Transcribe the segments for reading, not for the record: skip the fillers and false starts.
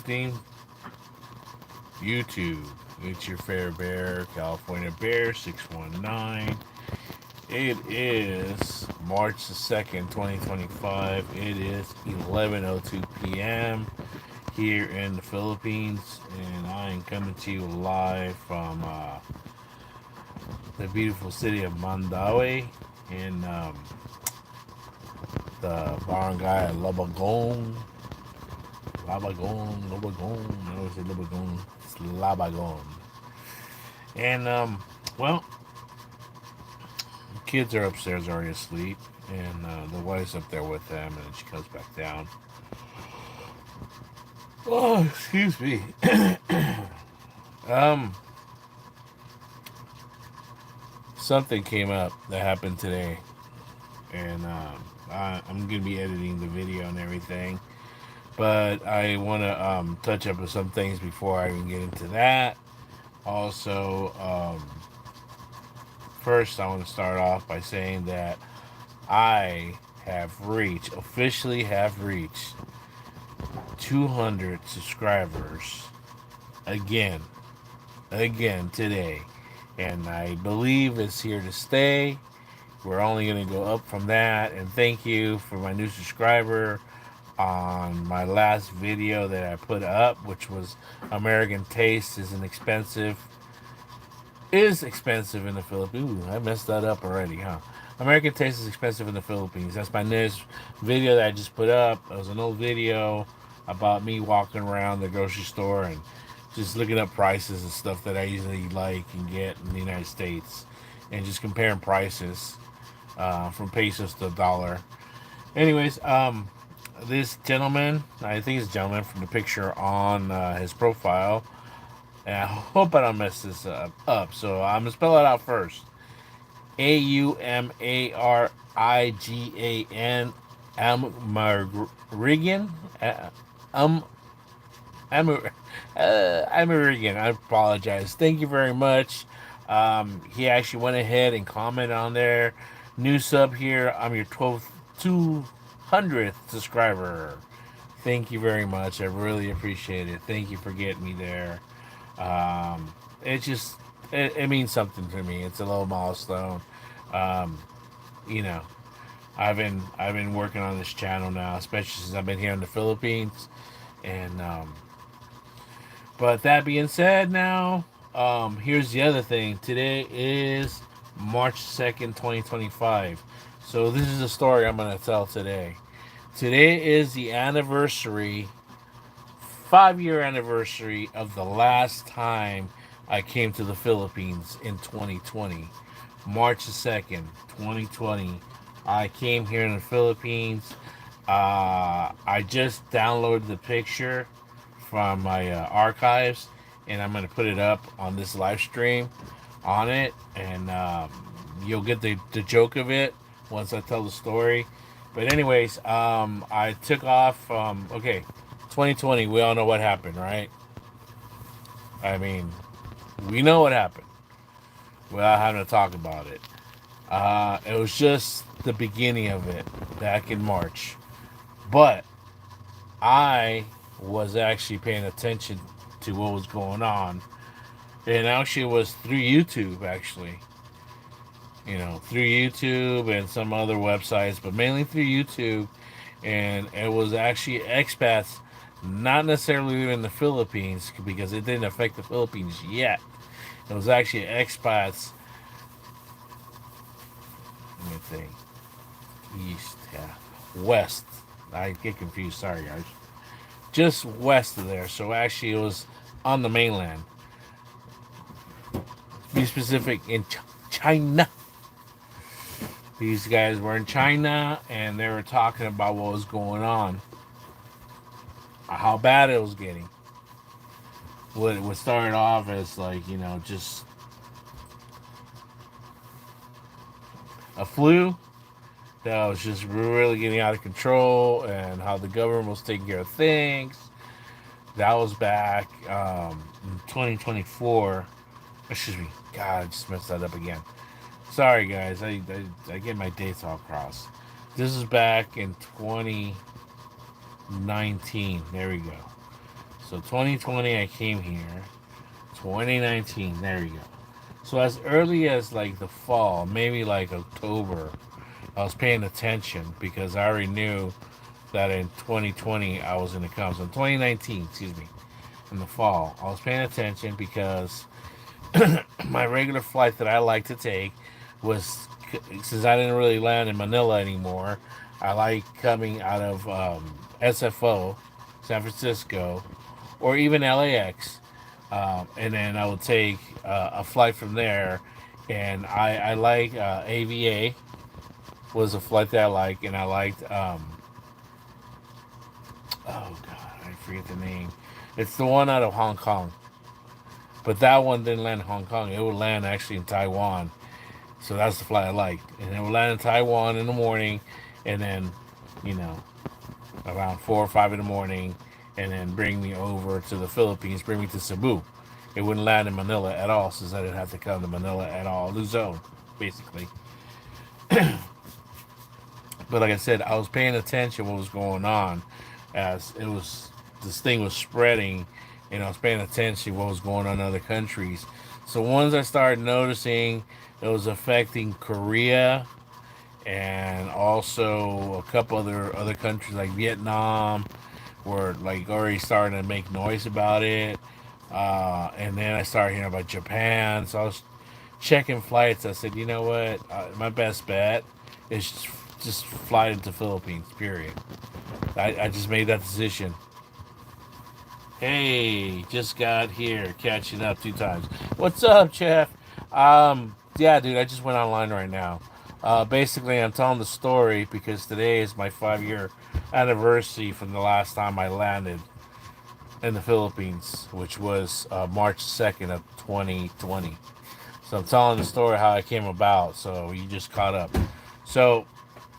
evening, YouTube. It's your fair bear, California Bear 619. It is March the 2nd, 2025. It is 11:02 p.m. here in the Philippines, and I am coming to you live from the beautiful city of Mandaue in the barangay Labagon. Labagon. I always say Labagon. It's Labagon. And, well, the kids are upstairs already asleep, and the wife's up there with them, and then she comes back down. Oh, excuse me. um, Something came up that happened today, and I'm gonna be editing the video and everything. But I want to touch up on some things before I even get into that. Also, first, I want to start off by saying that I officially have reached 200 subscribers again, today. And I believe it's here to stay. We're only going to go up from that. And thank you for my new subscriber on my last video that I put up, which was American Taste is expensive in the Philippines. Ooh, I messed that up already, huh? American Taste is expensive in the Philippines. That's my newest video that I just put up. It was an old video about me walking around the grocery store and just looking up prices and stuff that I usually like and get in the United States, and just comparing prices from pesos to dollar. Anyways, this gentleman, I think it's a gentleman from the picture on his profile, and I hope I don't mess this up. So I'm gonna spell it out first. Aumarigan, Amarigan, um, Amarigan. I apologize. Thank you very much. He actually went ahead and commented on there. New sub here. I'm your 200th subscriber. Thank you very much. I really appreciate it. Thank you for getting me there. It just it means something to me. It's a little milestone. Um, you know, I've been working on this channel now, especially since I've been here in the Philippines. And but that being said, now here's the other thing. Today is March 2nd, 2025. So this is the story I'm gonna tell today. Today is the anniversary 5-year anniversary of the last time I came to the Philippines in 2020. March the 2nd, 2020. I came here in the Philippines. I just downloaded the picture from my archives, and I'm going to put it up on this live stream on it, and you'll get the joke of it once I tell the story. But anyways, I took off. Okay, 2020. We all know what happened, right? I mean, we know what happened without having to talk about it. It was just the beginning of it back in March, but I was actually paying attention to what was going on, and actually it was through YouTube. Actually, through YouTube and some other websites, but mainly through YouTube. And it was actually expats, not necessarily in the Philippines, because it didn't affect the Philippines yet. It was actually expats, let me think, east, yeah, west. I get confused, sorry guys. Just west of there. So actually it was on the mainland. To be specific, in China. These guys were in China, and they were talking about what was going on, how bad it was getting. What started off as just a flu that was just really getting out of control, and how the government was taking care of things. That was back in 2024. Excuse me. God, I just messed that up again. Sorry, guys. I get my dates all crossed. This is back in 2019. There we go. So 2020, I came here. 2019, there you go. So as early as like the fall, maybe like October, I was paying attention because I already knew that in 2020 I was going to come. So 2019, excuse me, in the fall, I was paying attention because my regular flight that I like to take was, since I didn't really land in Manila anymore, I like coming out of SFO, San Francisco, or even LAX, and then I would take a flight from there. And I like AVA was a flight that I like, and I liked oh god, I forget the name. It's the one out of Hong Kong, but that one didn't land in Hong Kong. It would land actually in Taiwan. So that's the flight I liked, and it would land in Taiwan in the morning, and then, you know, around 4 or 5 in the morning, and then bring me over to the Philippines, bring me to Cebu. It wouldn't land in Manila at all, since I didn't have to come to Manila at all. Luzon, basically. But like I said, I was paying attention what was going on as it was this thing was spreading, and I was paying attention what was going on in other countries. So once I started noticing it was affecting Korea and also a couple other countries like Vietnam were like already starting to make noise about it. And then I started hearing about Japan. So I was checking flights. I said, you know what? My best bet is just fly into Philippines. Period. I just made that decision. Hey, just got here, catching up 2 times. What's up, Jeff? Yeah, dude, I just went online right now. Basically, I'm telling the story because today is my 5 year anniversary from the last time I landed in the Philippines, which was March 2nd of 2020. So I'm telling the story how it came about. So you just caught up. So,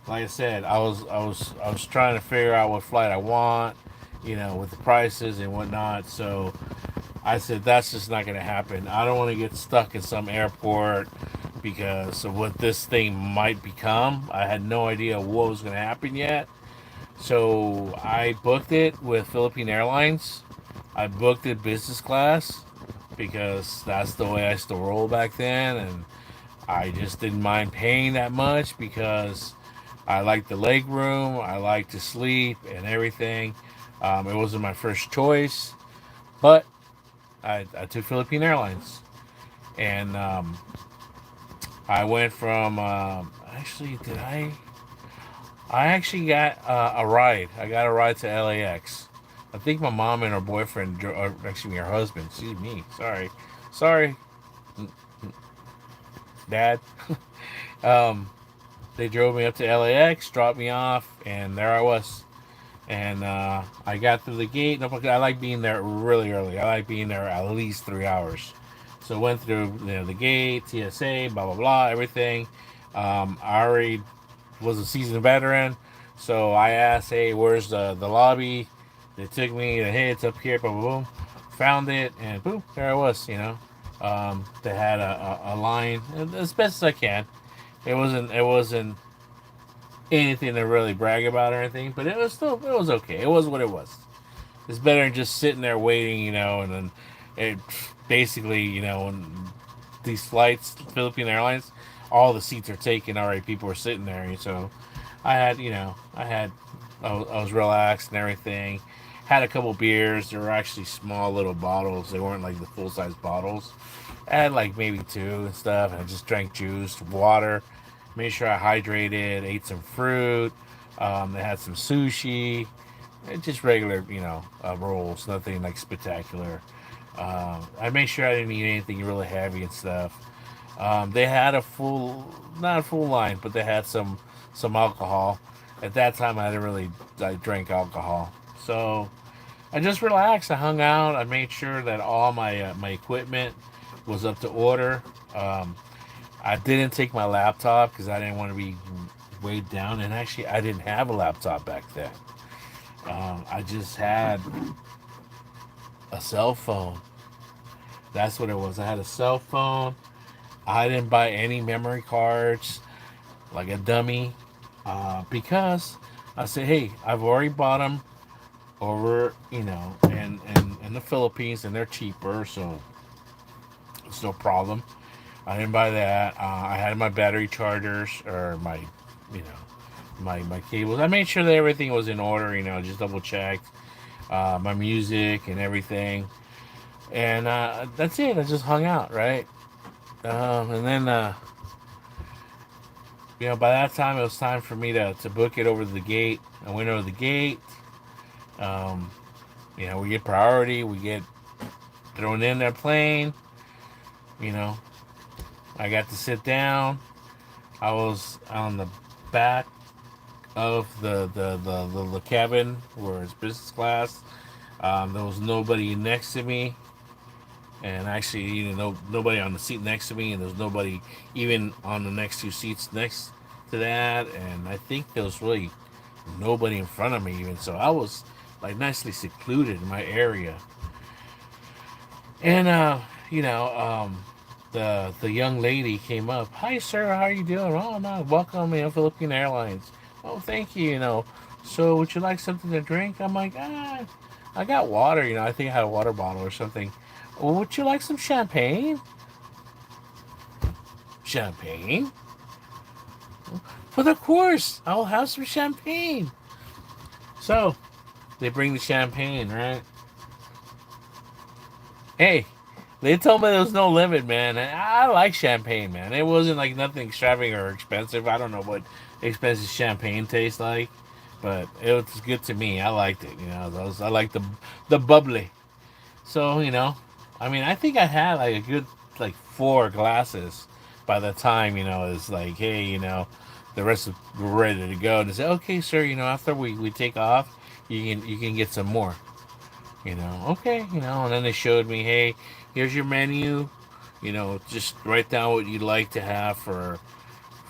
like I said, I was trying to figure out what flight I want, with the prices and whatnot. So I said that's just not going to happen. I don't want to get stuck in some airport because of what this thing might become. I had no idea what was going to happen yet. So I booked it with Philippine Airlines. I booked it business class because that's the way I used to roll back then, and I just didn't mind paying that much because I like the leg room, I like to sleep and everything. It wasn't my first choice, but I took Philippine Airlines, and I went from actually did I actually got a ride. I got a ride to LAX. I think my mom and her boyfriend, or actually her husband, excuse me, sorry, Dad. um, they drove me up to LAX, dropped me off, and there I was. And I got through the gate. I like being there really early. I like being there at least 3 hours. So went through the gate, TSA, blah blah blah, everything. I already was a seasoned veteran, so I asked, "Hey, where's the lobby?" They took me. Hey, it's up here. Boom, boom, boom. Found it, and boom, there I was. They had a line as best as I can. It wasn't anything to really brag about or anything, but it was okay. It was what it was. It's better than just sitting there waiting, and then it basically, when these flights, Philippine Airlines, all the seats are taken already. People are sitting there, so I had, I was relaxed and everything. Had a couple beers. They were actually small little bottles. They weren't like the full size bottles. I had like maybe two and stuff, and I just drank juice, water. Made sure I hydrated. Ate some fruit. They had some sushi. Just regular, rolls. Nothing like spectacular. I made sure I didn't eat anything really heavy and stuff. They had not a full line, but they had some alcohol. At that time, I didn't really drink alcohol, so I just relaxed. I hung out. I made sure that all my equipment was up to order. Um, I didn't take my laptop because I didn't want to be weighed down, and actually, I didn't have a laptop back then. I just had a cell phone. That's what it was. I had a cell phone. I didn't buy any memory cards like a dummy because I said, hey, I've already bought them over, in the Philippines, and they're cheaper, so it's no problem. I didn't buy that. I had my battery chargers or my, you know, my cables. I made sure that everything was in order. Just double checked my music and everything, and that's it. I just hung out, right? And then by that time it was time for me to book it over the gate. I went over the gate. Um, we get priority. We get thrown in their plane. You know, I got to sit down. I was on the back of the cabin where it's business class. There was nobody next to me, and actually, nobody on the seat next to me, and there's nobody even on the next two seats next to that. And I think there was really nobody in front of me even. So I was like nicely secluded in my area. And the young lady came up. Hi, sir. How are you doing? Oh, no. Welcome, Philippine Airlines. Oh, thank you. So would you like something to drink? I'm like, I got water. I think I had a water bottle or something. Well, would you like some champagne? Champagne? But of course, I'll have some champagne. So they bring the champagne, right? Hey, they told me there was no limit, man. And I like champagne, man. It wasn't like nothing extravagant or expensive. I don't know what expensive champagne tastes like, but it was good to me. I liked it. I like the bubbly. So I think I had like a good like 4 glasses by the time it's like, hey, the rest of we're ready to go. And they say, okay, sir, after we take off, you can get some more. Okay, and then they showed me, hey, here's your menu. Just write down what you'd like to have for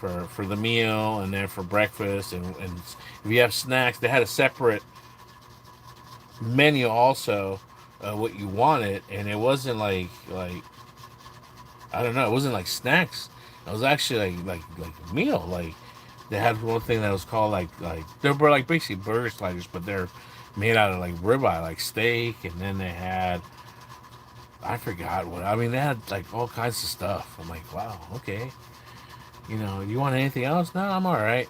the meal, and then for breakfast, and if you have snacks, they had a separate menu also, what you wanted, and it wasn't like I don't know, it wasn't like snacks. It was actually like a meal. Like they had one thing that was called like they were like basically burger sliders, but they're made out of like ribeye, like steak, and then they had, I forgot what. I mean, they had like all kinds of stuff. I'm like, wow, okay. You want anything else? No, I'm all right.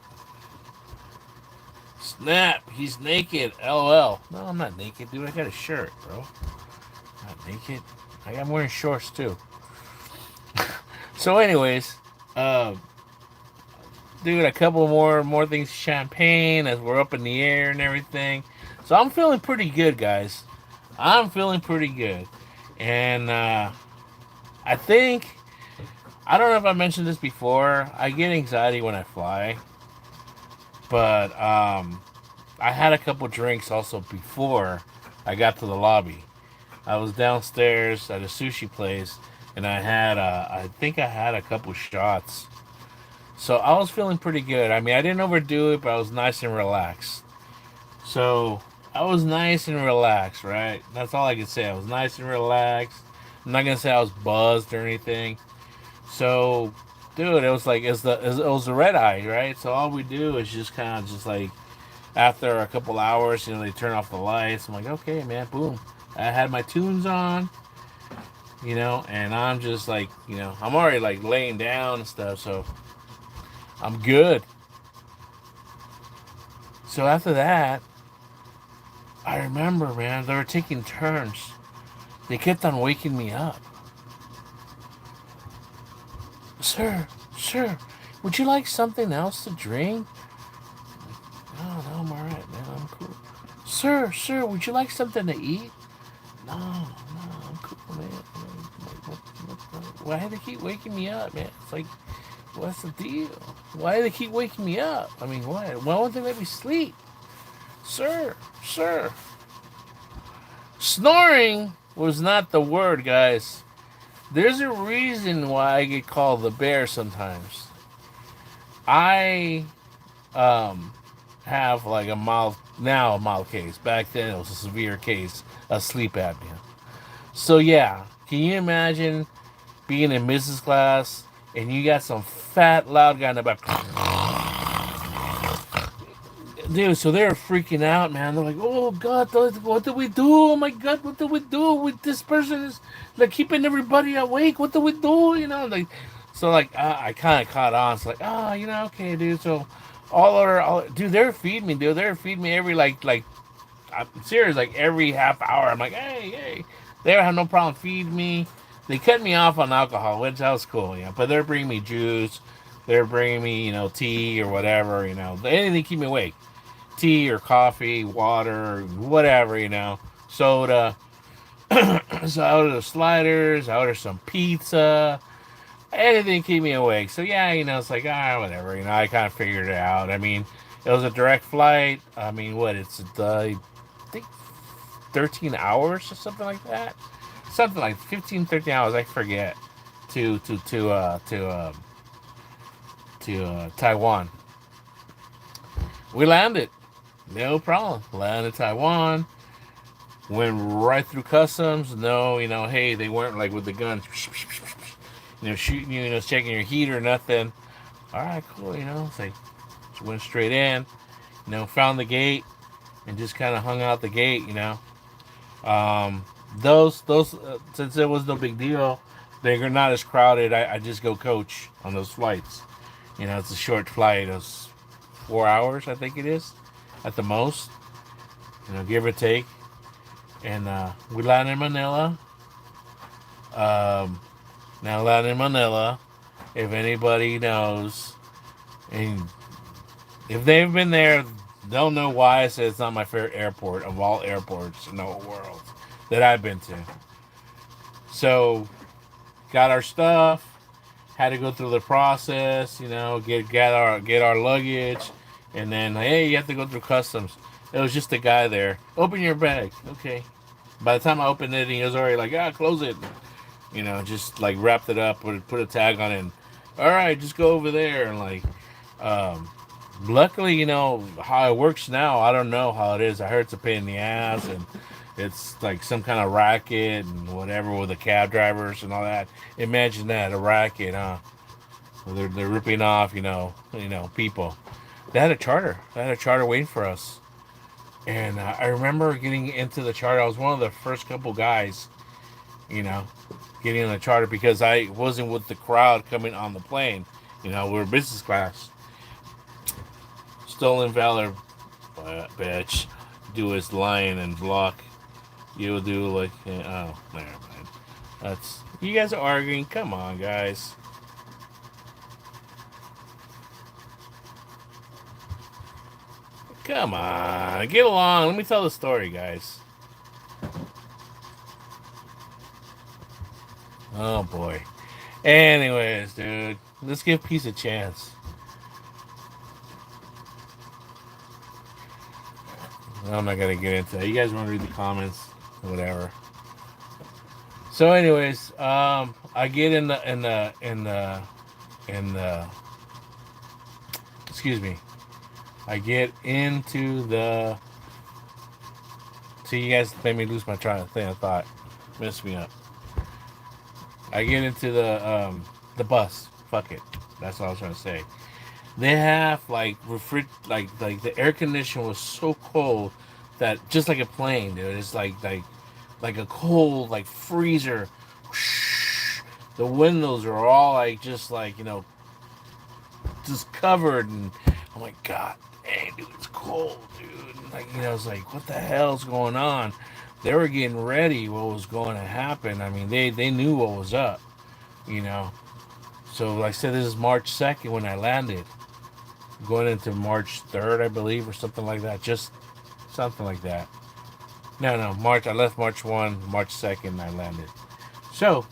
Snap, he's naked. LOL. No, I'm not naked, dude. I got a shirt, bro. I'm not naked. I'm wearing shorts too. So, anyways, uh, dude, a couple more things, champagne as we're up in the air and everything. So I'm feeling pretty good, guys. I'm feeling pretty good, and I think I don't know if I mentioned this before. I get anxiety when I fly, but I had a couple drinks also before I got to the lobby. I was downstairs at a sushi place, and I think I had a couple shots. So I was feeling pretty good. I mean, I didn't overdo it, but I was nice and relaxed. So I was nice and relaxed, right? That's all I can say. I was nice and relaxed. I'm not gonna say I was buzzed or anything. So, dude, it was like it was the red eye, right? So all we do is just kind of just like after a couple hours, they turn off the lights. I'm like, okay, man, boom. I had my tunes on, and I'm just like, I'm already like laying down and stuff, so I'm good. So after that, I remember, man, they were taking turns. They kept on waking me up. Sir, would you like something else to drink? No, I'm alright, man. I'm cool. Sir, would you like something to eat? No, I'm cool, man. Why do they keep waking me up, man? It's like, what's the deal? Why do they keep waking me up? I mean, why? Why won't they let me sleep? Sir. Snoring was not the word, guys. There's a reason why I get called the bear sometimes. I have like a mild case. Back then it was a severe case of sleep apnea. So yeah, can you imagine being in business class and you got some fat loud guy in the back Dude, so they're freaking out, man. They're like, "Oh God, what do we do? Oh my God, what do we do? With this person is like keeping everybody awake. What do we do? You know, like, so like I kind of caught on. It's like, okay, dude. So dude, they're feeding me, dude. They're feeding me every like I'm serious, like every half hour. I'm like, hey. They have no problem feeding me. They cut me off on alcohol, which that was cool, But they're bringing me juice. They're bringing me, tea or whatever, anything to keep me awake. Tea or coffee, water, whatever, soda. So I ordered the sliders. I ordered some pizza. Anything to keep me awake. So yeah, it's like whatever. I kind of figured it out. I mean, it was a direct flight. I mean, what? It's I think 13 hours or something like that. Something like 15, 13 hours. I forget. To Taiwan. We landed. No problem. Landed Taiwan. Went right through customs. No, hey, they weren't like with the guns, shooting you, checking your heat or nothing. All right, cool, it's like just went straight in, found the gate and just kind of hung out the gate, Um, those since it was no big deal, they're not as crowded. I just go coach on those flights. It's a short flight. It's 4 hours, I think it is, at the most. Give or take. And we land in Manila. Um, Now land in Manila. If anybody knows, and if they've been there, they'll know why I say it's not my favorite airport of all airports in the whole world that I've been to. So, got our stuff. Had to go through the process, get our luggage, and then hey, you have to go through customs. It was just a guy there. Open your bag, okay. By the time I opened it, he was already like, close it. Just like wrapped it up, put a tag on it. And, all right, just go over there and like. Um, Luckily, how it works now. I don't know how it is. I heard it's a pain in the ass, and it's like some kind of racket and whatever with the cab drivers and all that. Imagine that, a racket, huh? They're ripping off, people. They had a charter. They had a charter waiting for us, and I remember getting into the charter. I was one of the first couple guys, you know, getting in the charter because I wasn't with the crowd coming on the plane. We were business class. Stolen valor, bitch. Do his lion and block. You'll do like, oh, never mind. That's you guys are arguing. Come on, guys. Come on, get along. Let me tell the story, guys. Oh boy. Anyways, dude, let's give peace a chance. I'm not gonna get into that. You guys want to read the comments, whatever. So, anyways, I get in the excuse me. I get into the. See, you guys made me lose my train of thought. Messed me up. I get into the bus. Fuck it. That's what I was trying to say. They have like like the air conditioner was so cold that just like a plane, dude. It's like a cold like freezer. The windows are all like just like just covered, and I'm like, God dang, dude, it's cold, dude. And like it's like what the hell's going on? They were getting ready what was going to happen. I mean, they knew what was up, you know. So like I said, this is March 2nd when I landed, going into March 3rd, I believe, or something like that. Just something like that. No, March. I left March 1, March 2nd, I landed. So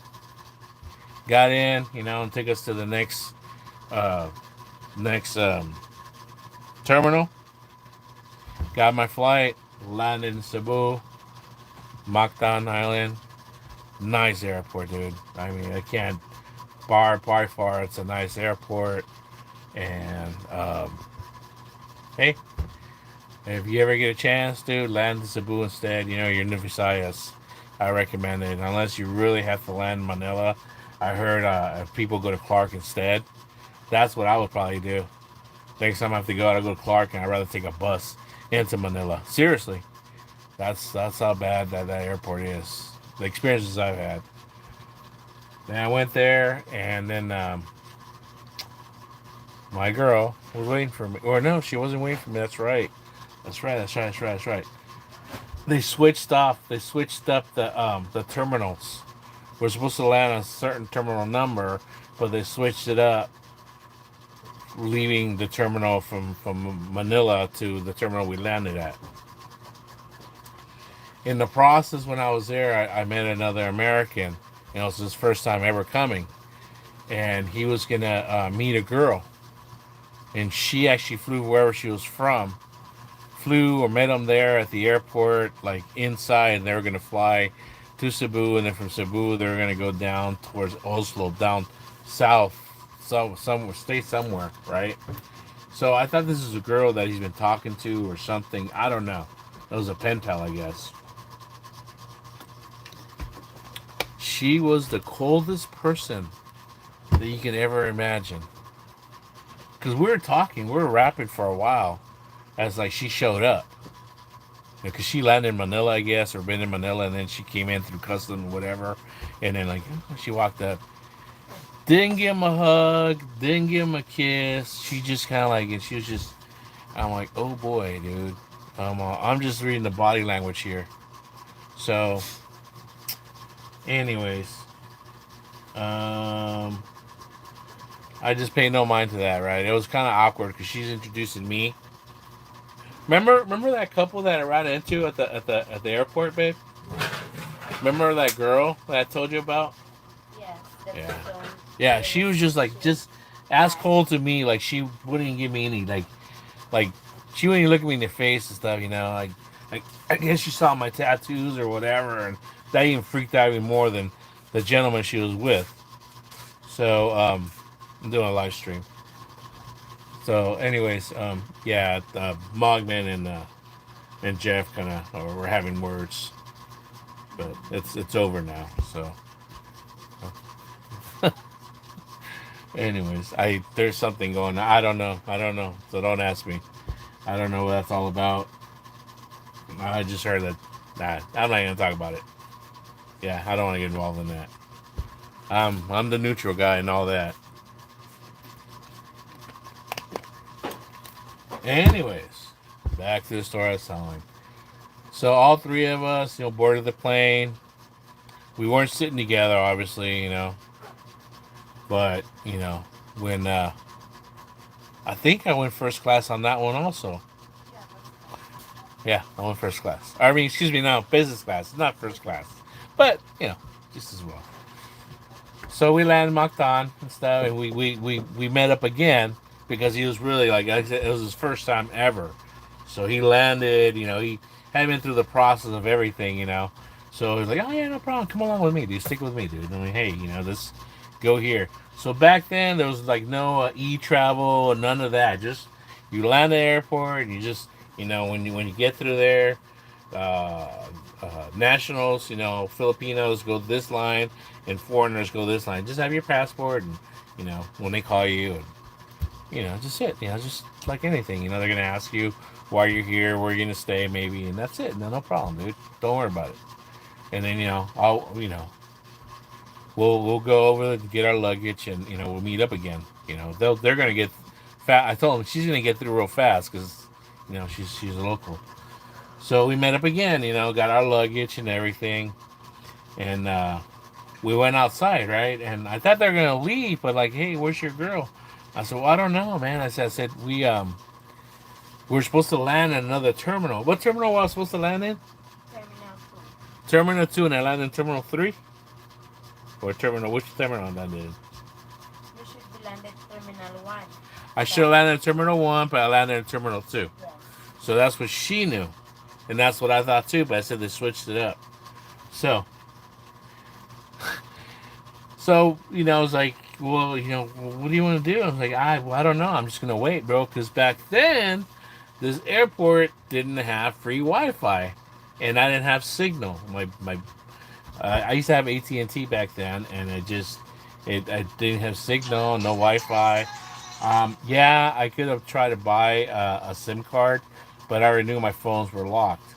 got in, and took us to the next terminal. Got my flight, landed in Cebu, Mactan Island. Nice airport, dude. I mean, I can't by far. It's a nice airport, and hey, if you ever get a chance, dude, land in Cebu instead. You're in the Visayas. I recommend it, unless you really have to land in Manila. I heard if people go to Clark instead, that's what I would probably do. Next time I have to go out, I go to Clark, and I'd rather take a bus into Manila. Seriously, that's how bad that airport is. The experiences I've had. Then I went there, and then my girl was waiting for me. Or no, she wasn't waiting for me. That's right. That's right. They switched off. They switched up the terminals. We're supposed to land on a certain terminal number, but they switched it up, leaving the terminal from Manila to the terminal we landed at. In the process, when I was there, I met another American. You know, it was his first time ever coming, and he was gonna meet a girl, and she actually flew wherever she was from. Flew or met him there at the airport, like inside, and they were gonna fly to Cebu, and then from Cebu they were gonna go down towards Oslo, down south, so somewhere, stay somewhere, right? So I thought this was a girl that he's been talking to or something. I don't know. It was a pen pal, I guess. She was the coldest person that you can ever imagine. Because we were talking, we were rapping for a while, as like she showed up. Because she landed in Manila, I guess, or been in Manila, and then she came in through customs or whatever, and then like she walked up, didn't give him a hug, didn't give him a kiss. She just kind of like, and she was just, I'm like, oh boy, dude. I'm just reading the body language here. So, anyways, I just paid no mind to that, right? It was kind of awkward because she's introducing me. Remember that couple that I ran into at the airport, babe? Remember that girl that I told you about? Yes, Yeah. Yeah, she was just as cold to me, like she wouldn't even give me any like she wouldn't even look at me in the face and stuff, you know. Like I guess she saw my tattoos or whatever, and that even freaked out even more than the gentleman she was with. So I'm doing a live stream. So, anyways, yeah, Mogman and Jeff kind of were having words, but it's over now. So, anyways, there's something going on. I don't know. So don't ask me. I don't know what that's all about. I just heard that. Nah, I'm not gonna talk about it. Yeah, I don't want to get involved in that. I'm the neutral guy and all that. Anyways, back to the story I was telling. So all three of us, boarded the plane. We weren't sitting together, obviously, but when I think I went first class on that one also. Yeah, I went first class. I mean, excuse me, no, business class, not first class, but just as well. So we landed in Mactan and stuff, and we met up again because he was really like I said, it was his first time ever. So he landed, he had been through the process of everything. So he's like, oh yeah, no problem, come along with me, dude, stick with me, dude. I mean, hey, let's go here. So back then there was like no e-travel, none of that. Just you land at the airport, and you just when you get through there, uh, nationals, Filipinos go this line, and foreigners go this line. Just have your passport, and when they call you, and just it. Just like anything. They're gonna ask you why you're here, where you're gonna stay, maybe, and that's it. No problem, dude. Don't worry about it. And then I'll we'll go over to get our luggage, and we'll meet up again. They're gonna get fat. I told them she's gonna get through real fast because she's a local. So we met up again. Got our luggage and everything, and we went outside, right? And I thought they were gonna leave, but like, hey, where's your girl? I said, well, I don't know, man. I said we're supposed to land at another terminal. What terminal was I supposed to land in? Terminal 2. Terminal 2, and I landed in Terminal 3? Or which terminal I landed in? You should be landed Terminal 1. I should have landed in Terminal 1, but I landed in Terminal 2. Yes. So that's what she knew. And that's what I thought too, but I said they switched it up. So, I was like, well, what do you want to do? I was like, I don't know. I'm just going to wait, bro. Because back then, this airport didn't have free Wi-Fi. And I didn't have signal. I used to have AT&T back then, and I didn't have signal, no Wi-Fi. Yeah, I could have tried to buy a SIM card, but I already knew my phones were locked.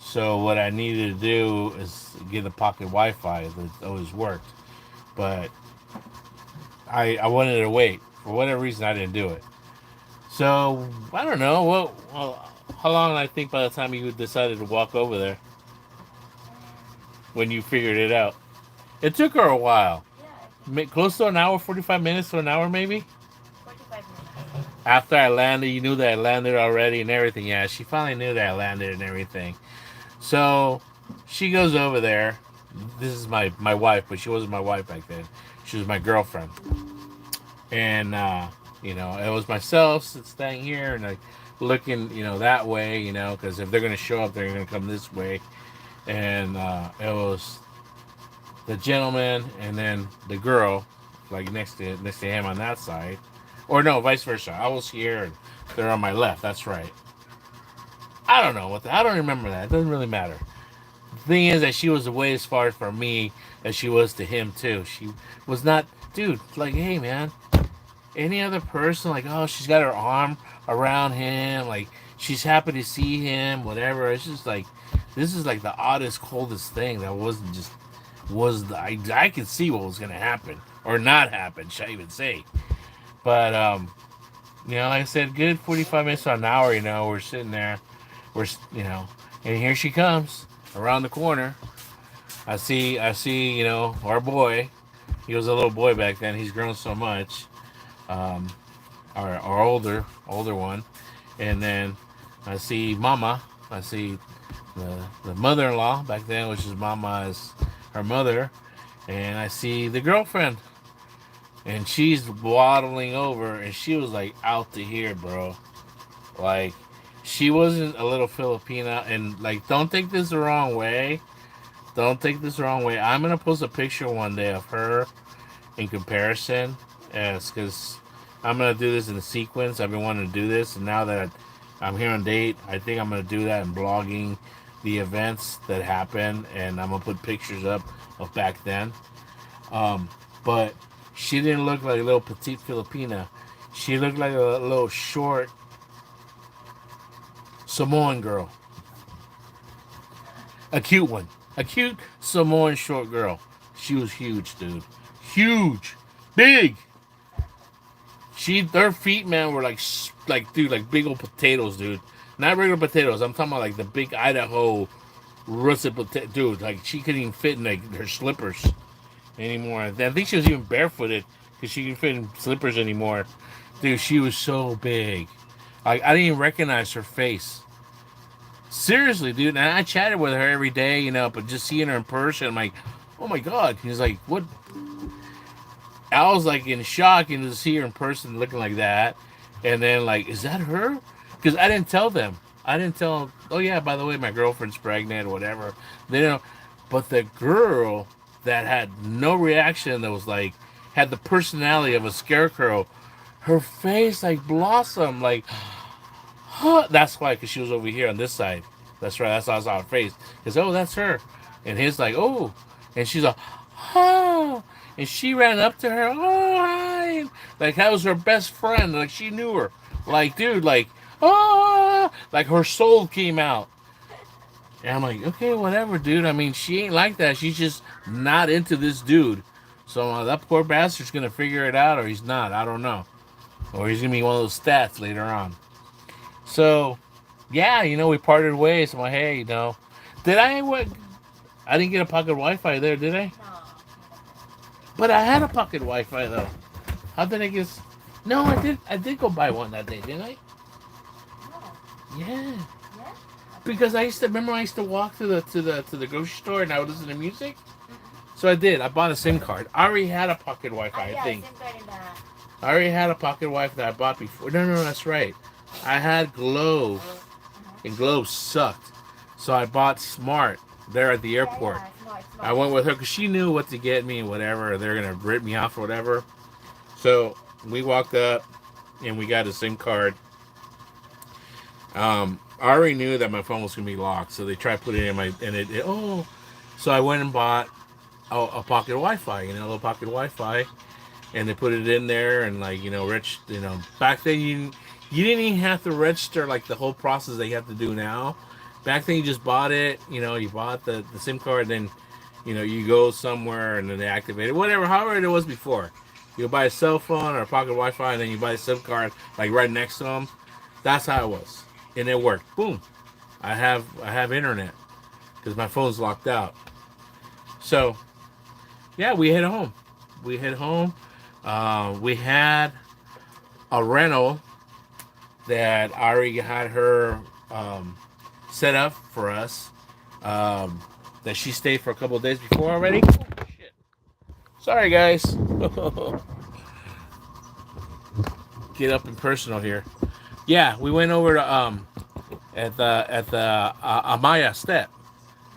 So what I needed to do is get a pocket Wi-Fi that always worked. But I wanted to wait. For whatever reason, I didn't do it. So I don't know. Well, how long I think by the time you decided to walk over there when you figured it out? It took her a while. Yeah, I think Close to an hour, 45 minutes to an hour, maybe. 45 minutes. After I landed, you knew that I landed already and everything. Yeah, she finally knew that I landed and everything. So she goes over there. This is my wife, but she wasn't my wife back then. She was my girlfriend. And it was myself staying here and like looking, that way, because if they're gonna show up, they're gonna come this way. And it was the gentleman and then the girl, like next to him on that side, or no, vice versa. I was here and they're on my left. That's right. I don't know I don't remember that. It doesn't really matter. The thing is that she was way as far for me as she was to him too. She was not, dude. Like, hey man, any other person, like, oh, she's got her arm around him, like she's happy to see him, whatever. It's just like this is like the oddest, coldest thing that wasn't just was the, I could see what was gonna happen or not happen, should I even say? But like I said, good 45 minutes to an hour. We're sitting there, we're and here she comes around the corner. I see, our boy. He was a little boy back then. He's grown so much. Um, our older one, and then I see Mama. I see the mother-in-law back then, which is Mama is her mother, and I see the girlfriend, and she's waddling over, and she was like out to here, bro. Like she wasn't a little Filipina, and like don't take this the wrong way. Don't take this the wrong way. I'm gonna post a picture one day of her in comparison, as because I'm gonna do this in a sequence. I've been wanting to do this, and now that I'm here on date, I think I'm gonna do that in blogging the events that happened, and I'm gonna put pictures up of back then. Um, but she didn't look like a little petite Filipina. She looked like a little short Samoan girl, a cute one, a cute Samoan short girl. She was huge, dude, huge, big. Their feet, man, were like, dude, like big old potatoes, dude. Not regular potatoes. I'm talking about like the big Idaho russet potato, dude. Like she couldn't even fit in like her slippers anymore. I think she was even barefooted because she couldn't fit in slippers anymore. Dude, she was so big. Like I didn't even recognize her face. Seriously, dude. And I chatted with her every day, but just seeing her in person, I'm like, oh my god. He's like, what? I was like in shock and to see her in person looking like that, and then like, is that her? Because I didn't tell them. I didn't tell. Oh yeah, by the way, my girlfriend's pregnant or whatever. They don't. But the girl that had no reaction, that was like had the personality of a scarecrow. Her face like blossomed, like, huh. That's why, because she was over here on this side. That's right. That's how I saw her face. Because oh, that's her, and his like oh, and she's like, oh, and she ran up to her. Oh, hi. Like that was her best friend. Like she knew her. Like dude, like oh, like her soul came out. And I'm like, okay, whatever, dude. I mean, she ain't like that. She's just not into this dude. So that poor bastard's gonna figure it out, or he's not. I don't know. Or he's gonna be one of those stats later on. So, yeah, we parted ways. I'm like, hey, did I what? I didn't get a pocket Wi-Fi there, did I? No. But I had a pocket Wi-Fi though. How did I get? No, I did. I did go buy one that day, didn't I? No. Yeah. Yeah? Because I used to remember I used to walk to the grocery store and I would listen to music. So I did. I bought a SIM card. I already had a pocket Wi-Fi. I Yeah, think SIM card in that. I already had a pocket Wi-Fi that I bought before. No, no, that's right. I had Glow, and Glow sucked. So I bought Smart there at the Yeah, airport. yeah, smart, I smart. went with her because she knew what to get me and whatever. They're gonna rip me off or whatever. So we walked up and we got a SIM card. I already knew that my phone was gonna be locked, so they tried putting it in my and oh. So I went and bought a pocket Wi-Fi, a little pocket Wi-Fi, and they put it in there, and like rich. Back then you didn't even have to register like the whole process that you have to do now. Back then you just bought it. You bought the SIM card, then you go somewhere and then they activate it. Whatever, however it was before. You buy a cell phone or a pocket Wi-Fi, and then you buy a SIM card like right next to them. That's how it was, and it worked. Boom. I have internet because my phone's locked out. So yeah, we head home. We head home. We had a rental that I already had her set up for us. Um, that she stayed for a couple of days before already. Oh, shit. Sorry, guys. Get up and personal here. Yeah, we went over to at the Amaya step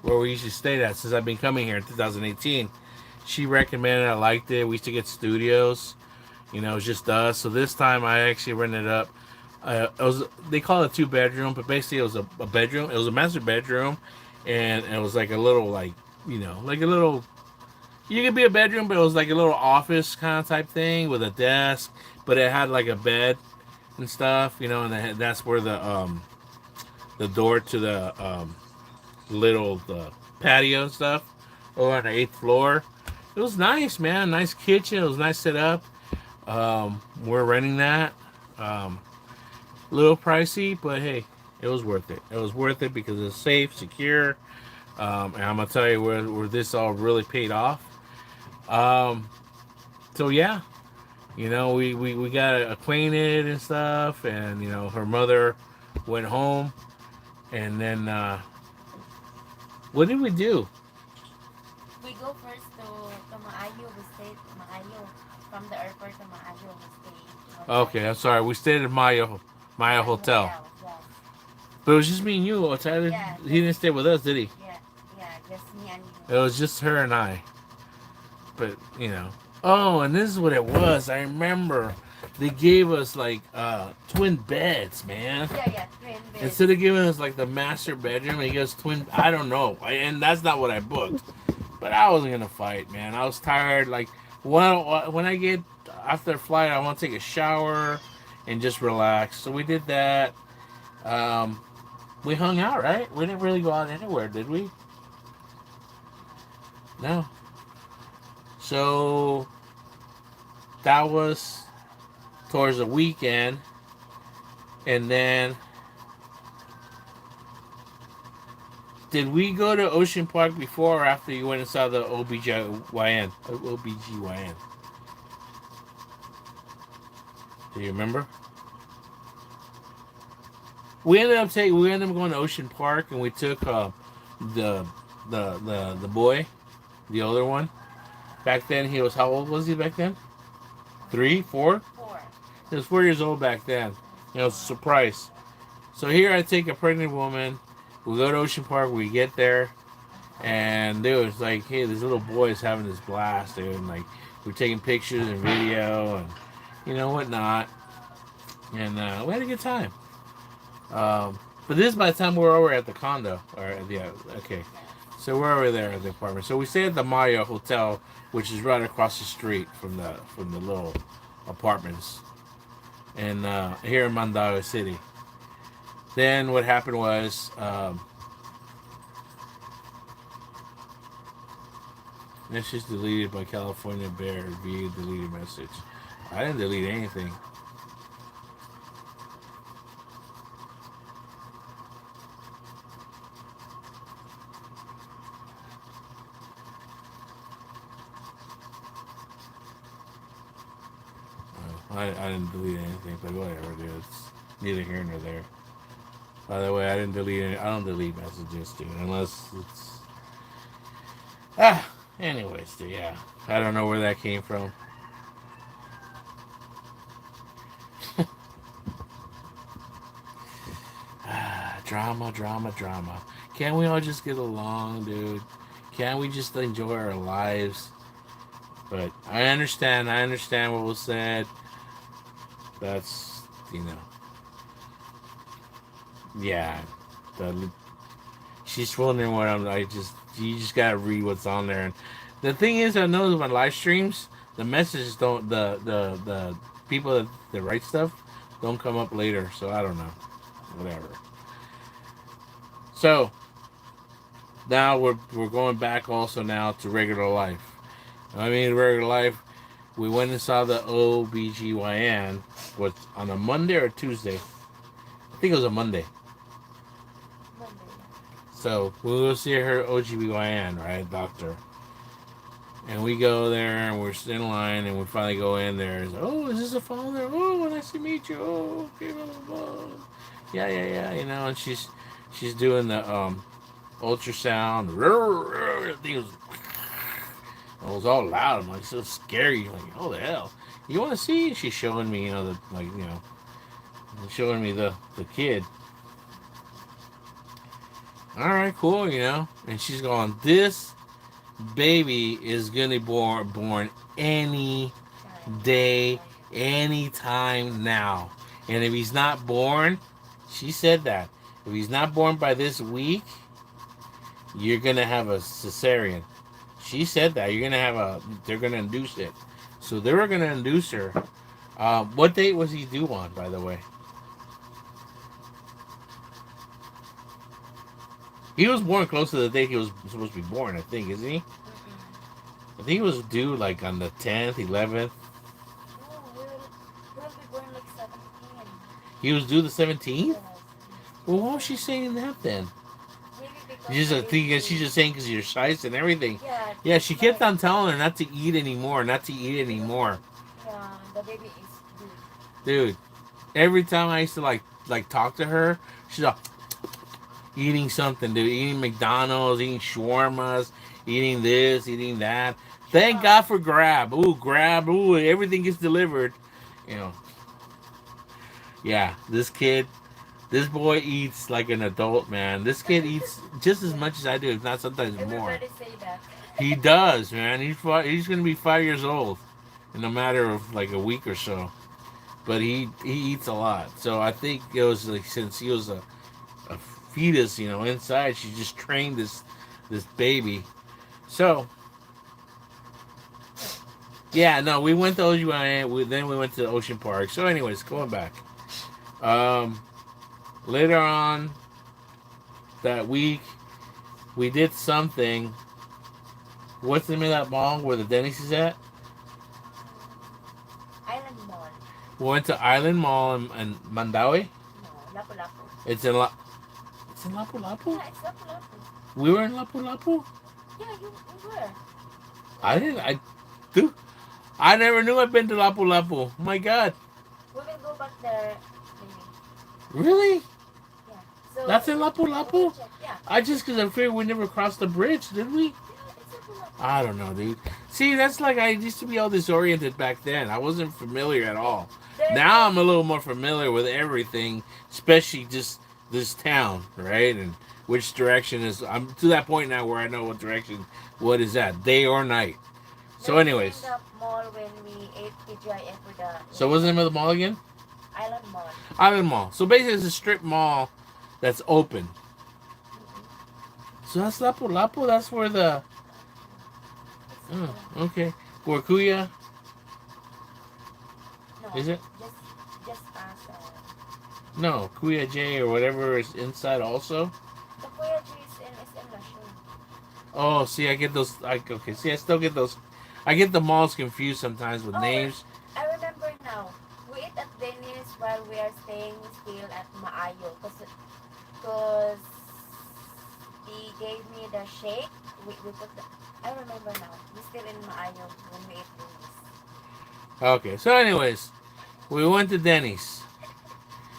where we usually stayed at since I've been coming here in 2018. She recommended. I liked it. We used to get studios. It was just us. So this time I actually rented up. It was they call it a 2 bedroom, but basically it was a bedroom. It was a master bedroom, and it was like a little like a little. You could be a bedroom, but it was like a little office kind of type thing with a desk, but it had like a bed and stuff, and that's where the door to the the patio and stuff over on the 8th floor. It was nice, man. Nice kitchen. It was nice set up. We're renting that. A little pricey, but hey, it was worth it. It was worth it because it's safe, secure, and I'm gonna tell you where this all really paid off. Um, so yeah, we got acquainted and stuff, and her mother went home, and then what did we do? We go first to Maayo. We stayed Maayo. From the airport to Maayo, we stayed Okay, outside. I'm sorry. We stayed at Maya Maayo Hotel, Hotel, yes. but it was just me and you. Tyler, Yeah, he didn't stay with us, did he? yeah, yeah, just me and you. It was just her and I. But oh, and this is what it was. I remember they gave us like twin beds, man. Yeah, yeah, twin beds. Instead of giving us like the master bedroom, they gave us twin. I don't know, and that's not what I booked. But I wasn't gonna fight, man. I was tired. Like when I get after the flight, I want to take a shower and just relax. So we did that. Um, we hung out, right? We didn't really go out anywhere, did we? No. So that was towards the weekend, and then did we go to Ocean Park before or after you went and saw the OBGYN? OBGYN. Do you remember? We ended up going to Ocean Park, and we took the the boy, the older one. Back then he was, how old was he back then? 3, 4? 4. He was 4 years old back then. It was a surprise. So here I take a pregnant woman. We go to Ocean Park. We get there, and dude, it's like, hey, this little boy is having this blast, dude. And like we're taking pictures and video and whatnot, and we had a good time. But this is by the time we're over at the condo. Or yeah, okay. So we're over there at the apartment. So we stay at the Maya Hotel, which is right across the street from the little apartments, and here in Mandaue City. Then what happened was this is deleted by California Bear via deleted message. I didn't delete anything. I didn't delete anything, but whatever, dude. It's neither here nor there. By the way, I didn't delete any. I don't delete messages, dude, unless it's Anyways, dude, yeah. I don't know where that came from. Drama, drama, drama. Can't we all just get along, dude? Can't we just enjoy our lives? But I understand. I understand what was said. That's yeah. The, she's wondering what I'm. You just gotta read what's on there. And the thing is, I know my live streams. the messages don't the people that write stuff don't come up later. So I don't know, whatever. So now we're going back also now to regular life. I mean, regular life. We went and saw the OBGYN. Was on a Monday or Tuesday? I think it was a Monday. Monday. So we will see her OGBYN, right, doctor. And we go there and we're in line and we finally go in there. It's, oh, is this a father? Oh, nice to meet you. Oh, okay, blah, blah, blah. Yeah, yeah, yeah. You know, and she's doing the ultrasound. It was all loud. I'm like, so scary. I'm like, oh the hell. You want to see? She's showing me, showing me the kid. All right, cool, And she's going, this baby is gonna be born any day, anytime now. And if he's not born, she said that. If he's not born by this week, you're gonna have a cesarean. She said that you're gonna have they're gonna induce it. So they were gonna induce her. What date was he due on, by the way? He was born close to the date he was supposed to be born, I think, isn't he? I think he was due like on the 10th, 11th. No, we'll be born like 17. He was due the 17th? Yes. Well, why was she saying that then? Maybe because She's the just thinking, she's baby. just saying because you're shy and everything. Yeah, Yeah, she kept like on telling her not to eat anymore, not to eat anymore. yeah, the baby is good. Dude, every time I used to like talk to her, she's like eating something, dude. Eating McDonald's, eating shawarmas, eating this, eating that. Thank God for Grab. Ooh, Grab. Ooh, everything gets delivered. You know. Yeah, this boy eats like an adult, man. This kid eats just as much as I do, if not sometimes more. Everybody say that. He does, man. He's gonna be 5 years old in a matter of like a week or so. But he eats a lot. So I think it was like since he was a fetus, inside, she just trained this baby. So yeah, no, we went to OGYN. Then we went to Ocean Park. So, anyways, going back. Um, Later on that week, we did something. What's the name of that mall where the Denny's is at? Island Mall. We went to Island Mall in Mandaue. No, Lapu Lapu. It's in La. It's in Lapu Lapu. Yeah, it's Lapu Lapu. We were in Lapu Lapu. Yeah, you were. I didn't. Dude, I never knew I'd been to Lapu Lapu. Oh my God. We will go back there maybe. Really? Yeah. So That's in Lapu we will Lapu? check. Yeah. I just because I figured we never crossed the bridge, did we? Yeah, it's Lapu Lapu. I don't know, dude. See, that's like I used to be all disoriented back then. I wasn't familiar at all. There Now is I'm a little more familiar with everything, especially just this town, right? And which direction is. I'm to that point now where I know what direction, what is that, day or night. So, there is anyways, in the mall when we ate TGIF for the so what's the name of the mall again? Island Mall. Island Mall. So basically, it's a strip mall that's open. So that's Lapu Lapu. That's where the. Oh, okay. Gorkuya, No, is it? just as No, Kuya J or whatever is inside also. the Kuya Trees in SM Lasyon. Oh, see, I get those. Okay, see, I still get those. I get the malls confused sometimes with Oh, names. I remember now. We ate at Denny's while we are staying still at Maayo because he gave me the shake. We put the. I remember now. We still in Maayo when we ate Denny's. Okay, so anyways, we went to Denny's.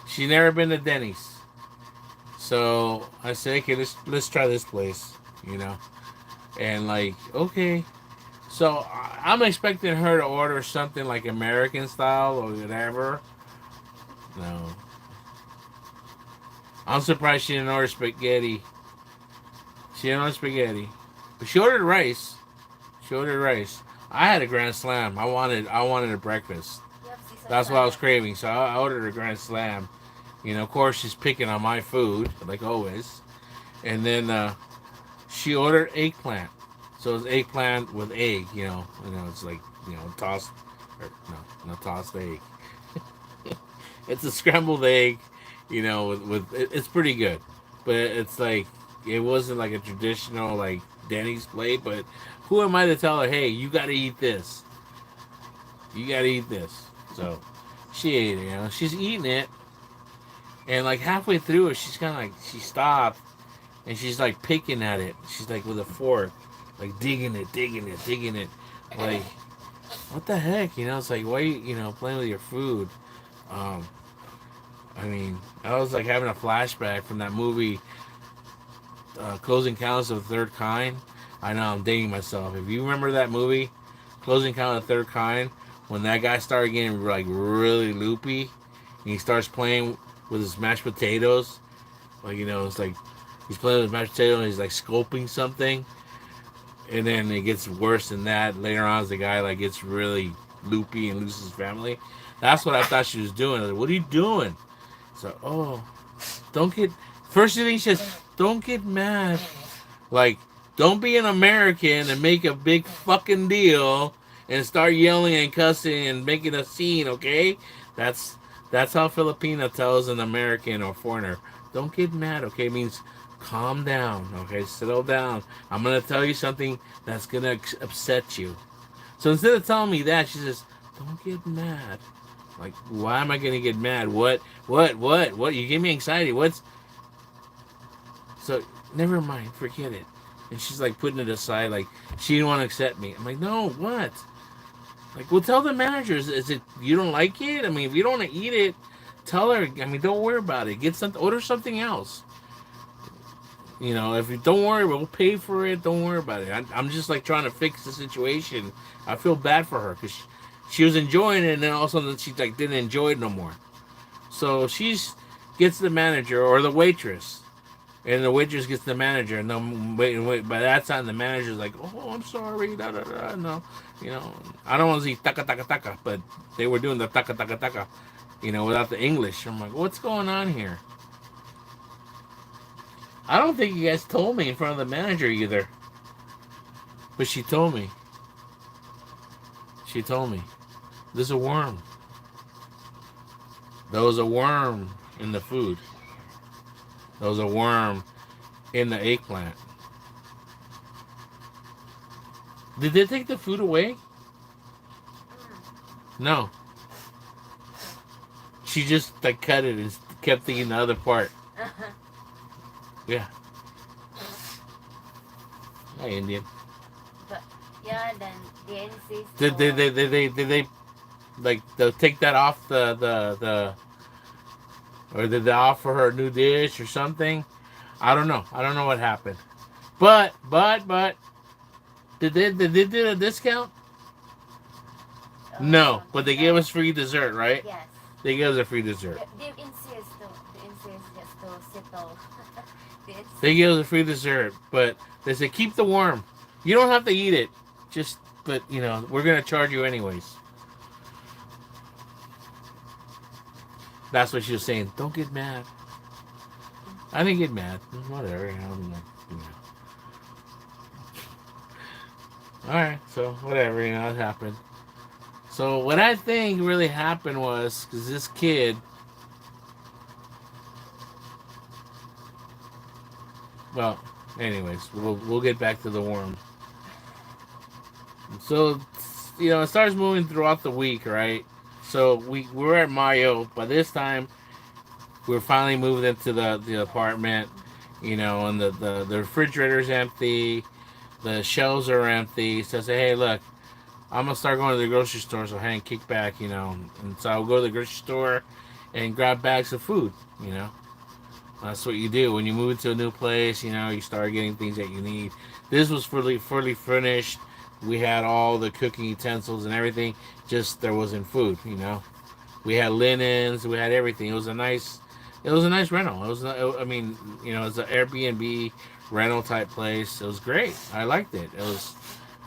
She never been to Denny's, so I said, okay, let's try this place, and like, okay. So I'm expecting her to order something like American style or whatever. No, I'm surprised she didn't order spaghetti. She didn't order spaghetti, but she ordered rice. She ordered rice. I had a grand slam. I wanted a breakfast. You have Caesar That's what I was salad. craving. So I ordered a grand slam. Of course, she's picking on my food like always. And then she ordered eggplant. So it's eggplant with egg. It's like tossed, or no, not tossed egg. It's a scrambled egg, it's pretty good, but it's like it wasn't like a traditional like Denny's plate. But who am I to tell her, hey, you got to eat this, you got to eat this? So she ate it. She's eating it, and like halfway through it, she's kind of like she stopped and she's like picking at it. She's like with a fork, like digging it, digging it, digging it. Like what the heck, It's like why playing with your food. Um, I mean, I was like having a flashback from that movie, Closing Counts of the Third Kind. I know I'm dating myself. If you remember that movie, Closing Count of the Third Kind, when that guy started getting like really loopy, and he starts playing with his mashed potatoes, like it's like he's playing with mashed potatoes and he's like scoping something, and then it gets worse than that. Later on, as the guy like gets really loopy and loses his family. That's what I thought she was doing. I was like, what are you doing? So, don't get. First thing he says, don't get mad. Like, don't be an American and make a big fucking deal and start yelling and cussing and making a scene. Okay, that's that's how Filipino tells an American or foreigner. Don't get mad. Okay, it means calm down. Okay, settle down. I'm gonna tell you something that's gonna upset you. So instead of telling me that, she says, "Don't get mad." Like, why am I gonna get mad? What? What? You give me anxiety. What's so? Never mind. Forget it. And she's like putting it aside, like she didn't want to accept me. I'm like, no, what? Like, well, tell the managers. Is it you don't like it? I mean, if you don't want to eat it, tell her. I mean, don't worry about it. Get something. Order something else. If you don't worry, we'll pay for it. Don't worry about it. I'm just like trying to fix the situation. I feel bad for her because she was enjoying it, and then all of a sudden she like didn't enjoy it no more. So she's gets the manager or the waitress, and the waitress gets the manager, and then wait. By that time, the manager's like, "Oh, I'm sorry, da da da." No, I don't want to see taka taka taka, but they were doing the taka taka taka, without the English. I'm like, what's going on here? I don't think you guys told me in front of the manager either, but she told me. She told me there's a worm. There was a worm in the food. There was a worm in the eggplant. Did they take the food away? No. She just like cut it and kept eating the other part. Yeah. Hi, Indian. But yeah, then they insist Did they like they'll take that off the or did they offer her a new dish or something? I don't know. I don't know what happened. But did they do a discount? No, but they gave no. us free dessert, right? Yes. They gave us a free dessert. They insist just to settle. they They insist. gave us a free dessert, but they said keep the worm. You don't have to eat it. Just but we're gonna charge you anyways. That's what she was saying. Don't get mad. I didn't get mad. Whatever. All right. So whatever. It happened. So what I think really happened was because this kid. Well, anyways, we'll get back to the worm. So it starts moving throughout the week, right? So we're at Mario. By this time, we're finally moved into the apartment. And the refrigerator's empty. The shelves are empty. So I say, hey, look, I'm gonna start going to the grocery store. So hey, kick back, And so I'll go to the grocery store and grab bags of food. That's what you do when you move into a new place. You start getting things that you need. This was fully furnished. We had all the cooking utensils and everything. Just there wasn't food. We had linens. We had everything. It was a nice rental. It was. I mean, it was an Airbnb rental type place. It was great. I liked it. It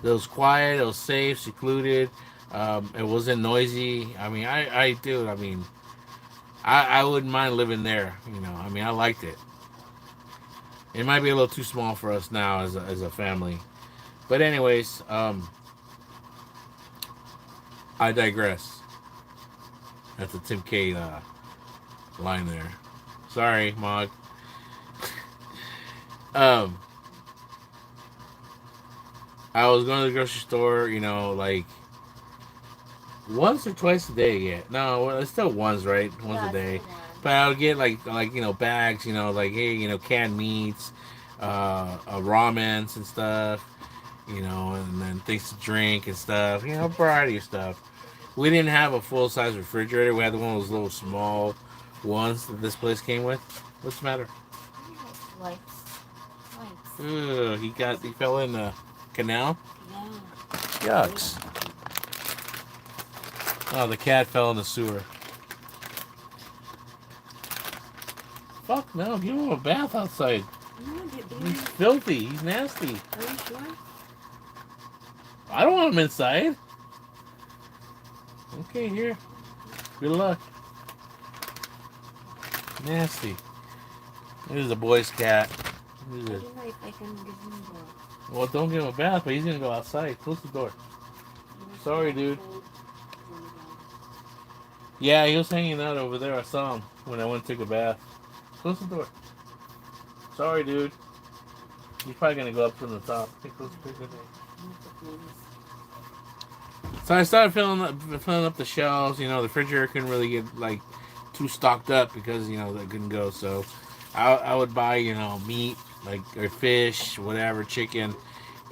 was quiet. It was safe, secluded. It wasn't noisy. I mean, I do. I mean, I wouldn't mind living there. I mean, I liked it. It might be a little too small for us now as a family, but anyways, I digress. That's a Tim K line there. Sorry, Mog. Um, I was going to the grocery store, like once or twice a day. Yeah, no, well, it's still once, right? Once a Yeah, day. still one. But I would get like bags, like hey, canned meats, ramens and stuff, and then things to drink and stuff, a variety of stuff. We didn't have a full size refrigerator. We had one of those little small ones that this place came with. What's the matter? Wipes. Wipes. Ugh, he fell in the canal. Yeah. Yucks. Oh, the cat fell in the sewer. Fuck no, give him a bath outside. No, He's filthy. He's nasty. are you sure? I don't want him inside. Okay, here. Good luck. Nasty. This is a boy's cat. I don't know if I can give him Well, don't give him a bath, but he's gonna go outside. Close the door. Sorry, dude. Yeah, he was hanging out over there. I saw him when I went to take a bath. Close the door. Sorry, dude. He's probably gonna go up from the top. Okay, close the door. So I started filling up the shelves. The refrigerator couldn't really get too stocked up because they couldn't go. So I would buy meat or fish, whatever, chicken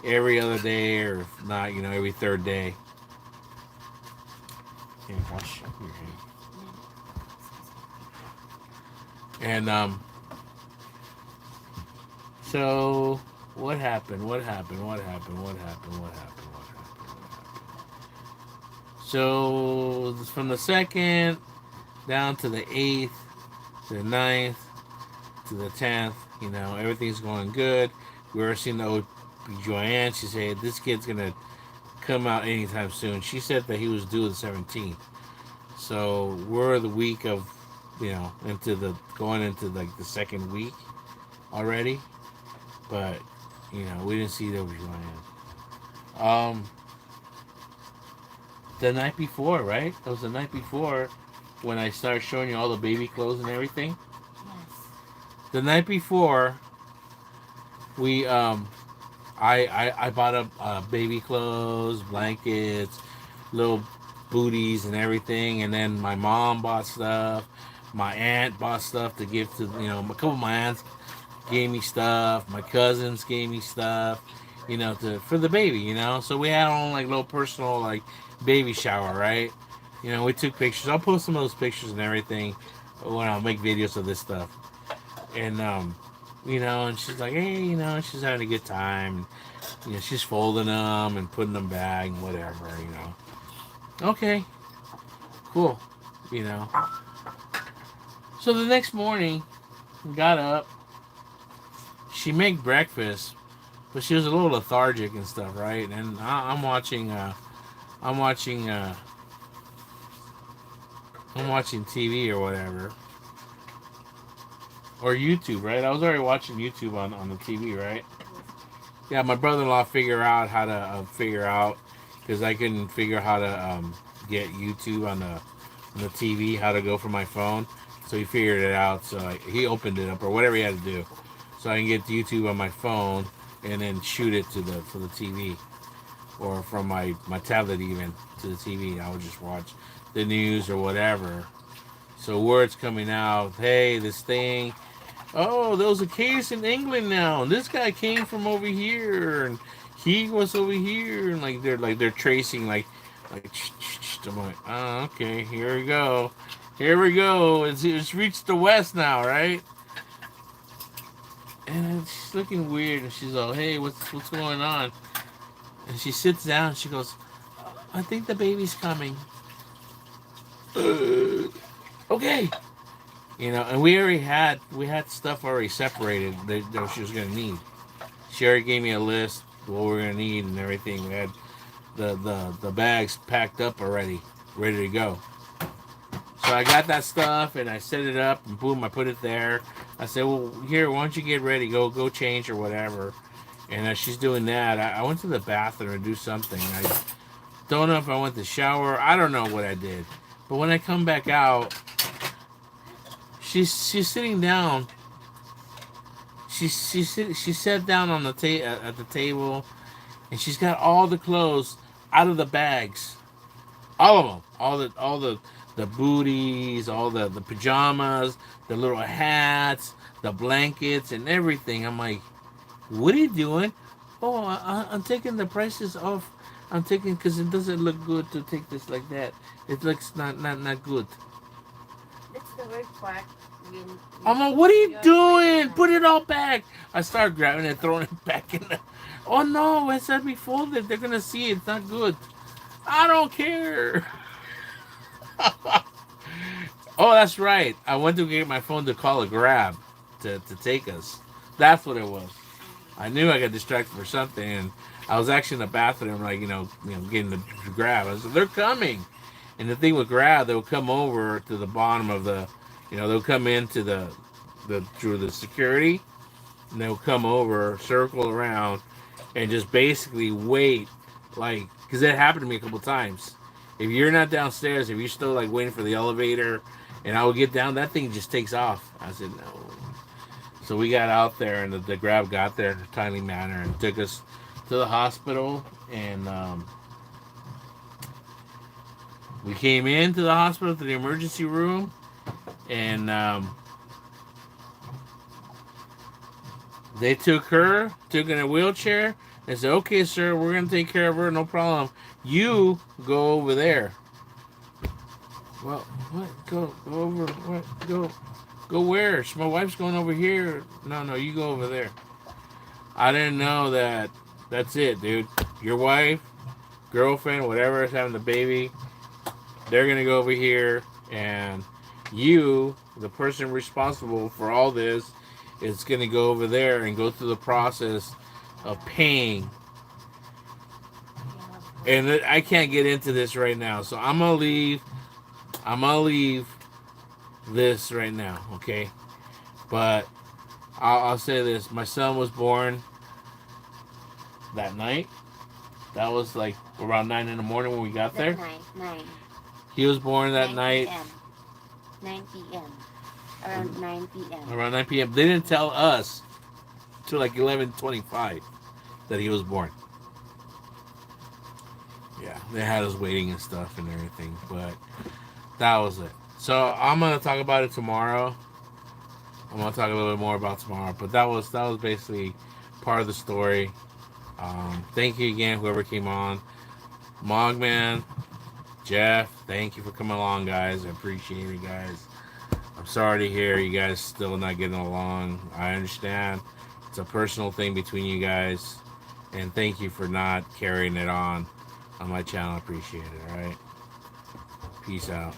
every other day, or if not, every third day. Here, wash your hand. And so what happened? What happened? What happened? What happened? What happened? What happened? So from the second down to the 8th, to the 9th, to the 10th, everything's going good. We were seeing the OB-GYN. She said this kid's gonna come out anytime soon. She said that he was due the 17th. So we're the week of, going into the second week already. But, we didn't see the OB-GYN. The night before, right? It was the night before when I started showing you all the baby clothes and everything. Yes. The night before, we I bought up baby clothes, blankets, little booties, and everything. And then my mom bought stuff. My aunt bought stuff to give to a couple of my aunts gave me stuff. My cousins gave me stuff. For the baby. So we had our own little personal baby shower, right? We took pictures. I'll post some of those pictures and everything when I'll make videos of this stuff. And and she's like, hey, she's having a good time. She's folding them and putting them back and whatever. Okay, cool. You know. So the next morning, got up. She made breakfast, but she was a little lethargic and stuff, right? And I'm watching. I'm watching. I'm watching TV or whatever. Or YouTube, right? I was already watching YouTube on the TV, right? Yeah, my brother-in-law figured out how to figure out because I couldn't figure out how to get YouTube on the TV, how to go from my phone. So he figured it out. So he opened it up or whatever he had to do, so I can get YouTube on my phone and then shoot it for the TV or from my tablet even to the TV. I would just watch the news or whatever. So words coming out, hey, this thing. Oh, there was a case in England now, and this guy came from over here, and he was over here, and they're tracing I'm like, oh, okay, here we go. It's reached the west now, right? And she's looking weird, and she's all, hey, what's going on? And she sits down, and she goes, I think the baby's coming. Okay. And we had stuff already separated that she was gonna need. She already gave me a list of what we're gonna need and everything. We had the bags packed up already, ready to go. So I got that stuff and I set it up and boom, I put it there. I said, well, here, why don't you get ready, go change or whatever. And as she's doing that, I went to the bathroom to do something. Don't know if I went to shower. I don't know what I did. But when I come back out, she's sitting down. She sat down on the at the table, and she's got all the clothes out of the bags, all of them, all the booties, all the pajamas, the little hats, the blankets, and everything. I'm like, what are you doing? Oh, I'm taking the prices off. I'm taking because it doesn't look good to take this like that. It looks not good. That's the worst part. I'm like, what are you You're doing? pregnant. Put it all back. I start grabbing it, throwing it back in the. Oh no, it said be folded. They're gonna see it. It's not good. I don't care. Oh, that's right. I went to get my phone to call a grab to take us. That's what it was. I knew I got distracted for something, and I was actually in the bathroom, like getting the grab. I said, "They're coming," and the thing with grab, they'll come over to the bottom of the, they'll come into the through the security, and they'll come over, circle around, and just basically wait, like, because that happened to me a couple times. If you're not downstairs, if you're still like waiting for the elevator, and I would get down, that thing just takes off. I said no. So we got out there, and the grab got there in a timely manner and took us to the hospital. And we came into the hospital to the emergency room, and they took her, took her in a wheelchair, and said, "Okay, sir, we're gonna take care of her, no problem. You go over there." Well, what? Go over. What? Go where? My wife's going over here. No, no, you go over there. I didn't know that. That's it, dude. Your wife, girlfriend, whatever is having the baby, they're gonna go over here, and you, the person responsible for all this, is gonna go over there and go through the process of paying. And I can't get into this right now, so I'm gonna leave. I'm gonna leave this right now, okay? But I'll say this: my son was born that night. That was like around 9 in the morning when we got That there. night, 9. He was born that 9 night p.m. 9 p.m. Around 9 p.m. around 9 p.m. They didn't tell us till like 11:25 that he was born. Yeah, they had us waiting and stuff and everything, but that was it. So I'm gonna talk about it tomorrow. I'm gonna talk a little bit more about tomorrow, but that was basically part of the story. Thank you again, whoever came on, Mogman, Jeff. Thank you for coming along, guys. I appreciate it, guys. I'm sorry to hear you guys still not getting along. I understand it's a personal thing between you guys, and thank you for not carrying it on my channel. I appreciate it. All right, peace out.